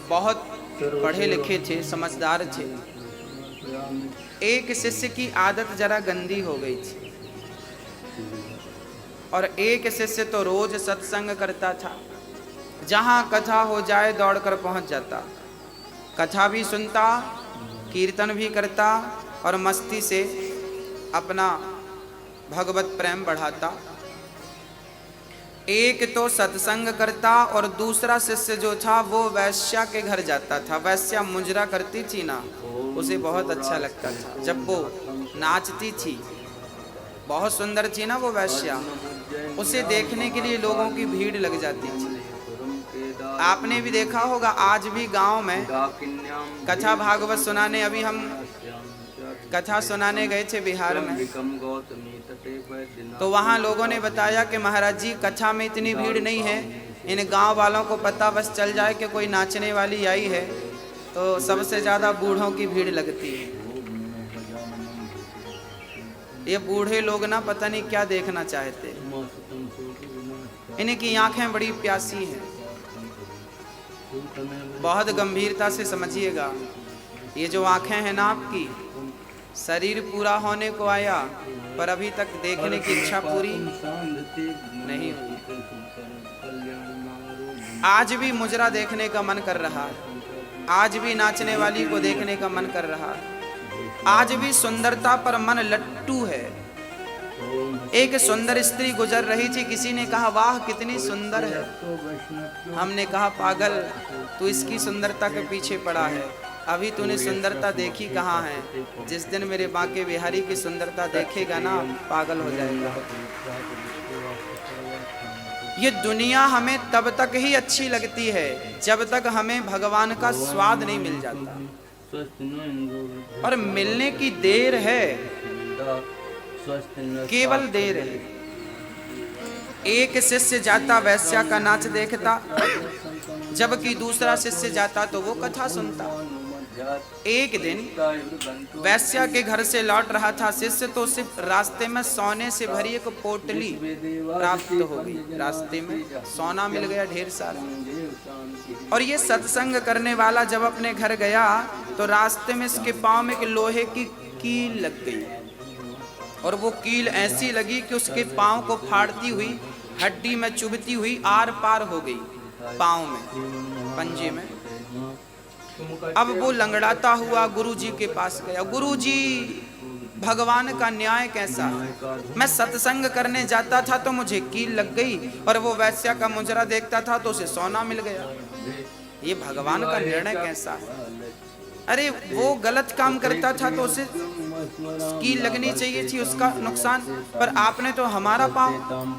बहुत पढ़े लिखे थे, समझदार थे। एक शिष्य की आदत जरा गंदी हो गई थी और एक शिष्य तो रोज सत्संग करता था। जहां कथा हो जाए दौड़कर पहुंच जाता, कथा भी सुनता, कीर्तन भी करता और मस्ती से अपना भगवत प्रेम बढ़ाता। एक तो सत्संग करता और दूसरा शिष्य जो था वो वैश्या के घर जाता था। वैश्या मुजरा करती थी ना, उसे बहुत अच्छा लगता था जब वो नाचती थी। बहुत सुंदर थी ना वो वैश्या, उसे देखने के लिए लोगों की भीड़ लग जाती थी। आपने भी देखा होगा, आज भी गांव में कथा भागवत सुनाने, अभी हम कथा सुनाने गए थे बिहार में, तो वहाँ लोगों ने बताया कि महाराज जी कथा में इतनी भीड़ नहीं है, इन गांव वालों को पता बस चल जाए कि कोई नाचने वाली आई है तो सबसे ज़्यादा बूढ़ों की भीड़ लगती है। ये बूढ़े लोग ना पता नहीं क्या देखना चाहते, इनकी आंखें बड़ी प्यासी हैं। बहुत गंभीरता से समझिएगा, ये जो आंखें हैं ना आपकी, शरीर पूरा होने को आया पर अभी तक देखने की इच्छा पूरी नहीं हुई। आज भी मुजरा देखने का मन कर रहा है, आज भी नाचने वाली को देखने का मन कर रहा है, आज भी सुंदरता पर मन लट्टू है। एक सुंदर स्त्री गुजर रही थी, किसी ने कहा वाह कितनी सुंदर है। हमने कहा पागल, तू इसकी सुंदरता के पीछे पड़ा है, अभी तूने सुंदरता देखी कहाँ है। जिस दिन मेरे बांके बिहारी की सुंदरता देखेगा ना, पागल हो जाएगा। ये दुनिया हमें तब तक ही अच्छी लगती है जब तक हमें भगवान का स्वाद नहीं मिल जाता, और मिलने की देर है, केवल देर है। एक शिष्य जाता वैश्या का नाच देखता, जबकि दूसरा शिष्य जाता तो वो कथा सुनता। एक दिन वैश्या के घर से लौट रहा था शिष्य, तो सिर्फ रास्ते में सोने से भरी एक पोटली प्राप्त हो गई। रास्ते में सोना मिल गया ढेर सारा। और ये सत्संग करने वाला जब अपने घर गया तो रास्ते में इसके पांव में एक लोहे की कील लग गई, और वो कील ऐसी लगी कि उसके पांव को फाड़ती हुई, हड्डी में चुभती हुई आर पार हो गई पांव में, पंजे में। अब वो लंगड़ाता हुआ गुरुजी के पास गया। गुरुजी, भगवान का न्याय कैसा? मैं सत्संग करने जाता था तो मुझे कील लग गई, और वो वैश्या का मुजरा देखता था तो उसे सोना मिल गया। ये भगवान का निर्णय कैसा है? अरे वो गलत काम करता था तो उसे कील लगनी चाहिए थी, उसका नुकसान, पर आपने तो हमारा पांव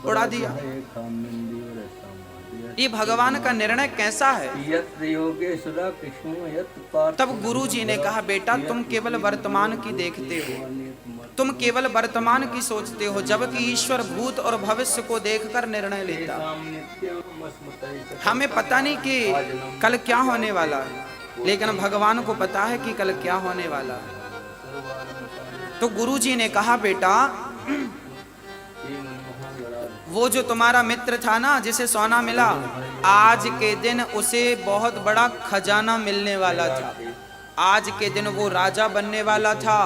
उड़ा दिया। ये भगवान का निर्णय कैसा है? तब गुरुजी ने कहा, बेटा तुम केवल वर्तमान की देखते हो, तुम केवल वर्तमान की सोचते हो, जबकि ईश्वर भूत और भविष्य को देखकर निर्णय लेता। हमें पता नहीं कि कल क्या होने वाला है, लेकिन भगवान को पता है कि कल क्या होने वाला है। तो गुरुजी ने कहा, बेटा वो जो तुम्हारा मित्र था ना जिसे सोना मिला, आज के दिन उसे बहुत बड़ा खजाना मिलने वाला था। आज के दिन वो राजा बनने वाला था,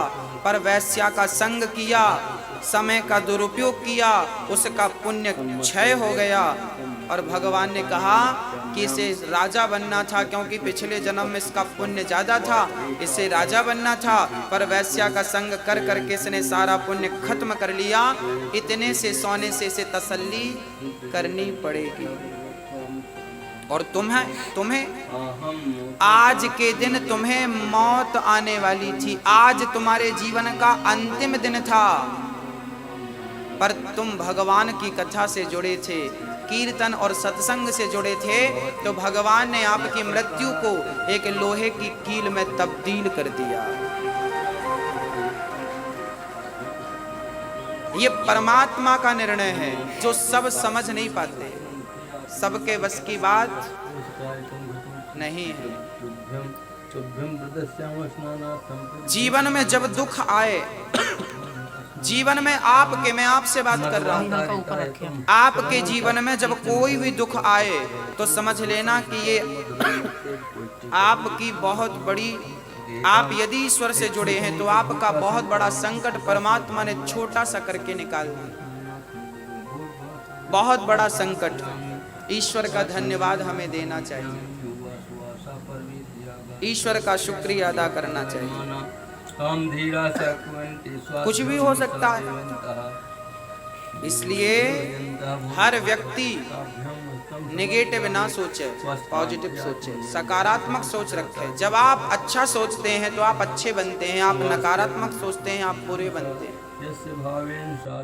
पर वैश्या का संग किया, समय का दुरुपयोग किया, उसका पुण्य क्षय हो गया। और भगवान ने कहा कि इसे राजा बनना था, क्योंकि पिछले जन्म में इसका पुण्य ज्यादा था, इसे राजा बनना था, पर वैश्या का संग कर करके इसने सारा पुण्य खत्म कर लिया। इतने से सोने से इसे तसल्ली करनी पड़ेगी। और तुम्हें आज के दिन तुम्हें मौत आने वाली थी, आज तुम्हारे जीवन का अंतिम दिन था, पर तुम भगवान की कथा से जुड़े थे, कीर्तन और सत्संग से जुड़े थे, तो भगवान ने आपकी मृत्यु को एक लोहे की कील में तब्दील कर दिया। ये परमात्मा का निर्णय है जो सब समझ नहीं पाते, सबके बस की बात नहीं है। जीवन में जब दुख आए, जीवन में आपके, मैं आपसे बात कर रहा हूँ, आपके जीवन में जब कोई भी दुख आए तो समझ लेना कि ये आपकी बहुत बड़ी, आप यदि ईश्वर से जुड़े हैं तो आपका बहुत बड़ा संकट परमात्मा ने छोटा सा करके निकाल दिया। बहुत बड़ा संकट, ईश्वर का धन्यवाद हमें देना चाहिए, ईश्वर का शुक्रिया अदा करना चाहिए। कुछ भी हो सकता है, इसलिए हर व्यक्ति नेगेटिव ना सोचे, पॉजिटिव सोचे, सकारात्मक सोच रखे। जब आप अच्छा सोचते हैं तो आप अच्छे बनते हैं, आप नकारात्मक सोचते हैं आप बुरे बनते हैं।